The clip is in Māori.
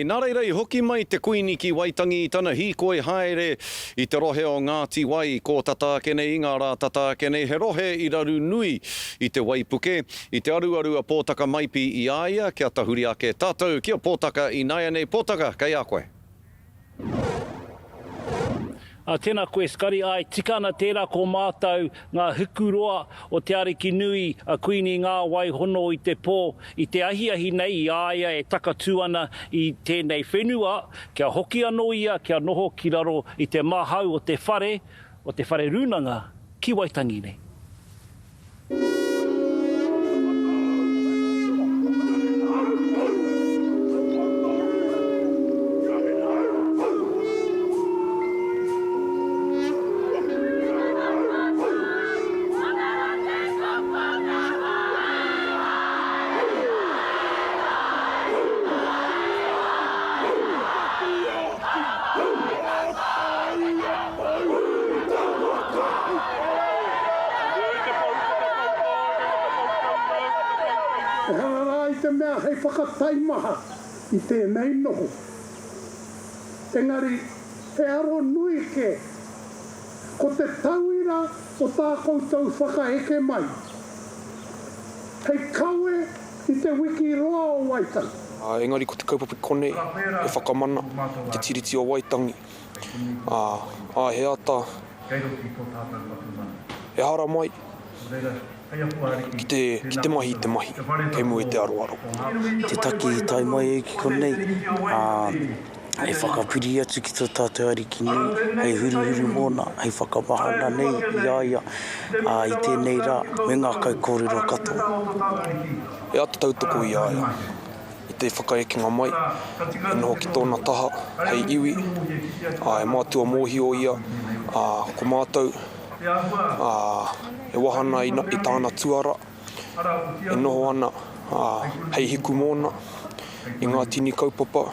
Nā reira I hoki mai te kuini ki Waitangi I tana hīkoi haere I te rohe o Ngāti Wai ko Tatākene I ngā rā Tatākene he rohe I raru nui I te Waipuke I te aruarua pōtaka maipi I aia kia tahuri ake tātou kia pōtaka I Naianei pōtaka kei a koe. Tēnā koe skari ai, tikana tērā ko mātou ngā hukuroa o te ariki nui a kuini ngā wai hono I te pō, I te ahiahi nei I aia e takatū ana I tēnei whenua, kia hoki anō ia, kia noho ki raro I te mahau o te whare rūnanga ki Waitangi nei. E hara I te mea hei whakataimaha I tēnei noho. Engari, he aro nui ke, ko te tauira o tā koutou whakaheke mai. Hei kaue I te wiki roa o Waitangi. Engari, ko te kaupapa kone e whakamana te tiriti o Waitangi. He ata, e hara mai, ki te mahi, kei mua te aroaro. Te taki I tai mai e ki konei, hei whakapiri atu ki tō tātou ariki nei, hei huru mōna, hei whakamahana nei I aia, I tēnei rā, me ngā kaukōrero katoa. E ata tautoko I aia, I te whakaekenga mai, e noho ki tōna taha, hei iwi, e mātua mōhio ia, ko mātou, e wahana I tāna tuara, e noho ana hei hiku mōna, I ngā tini kaupapa,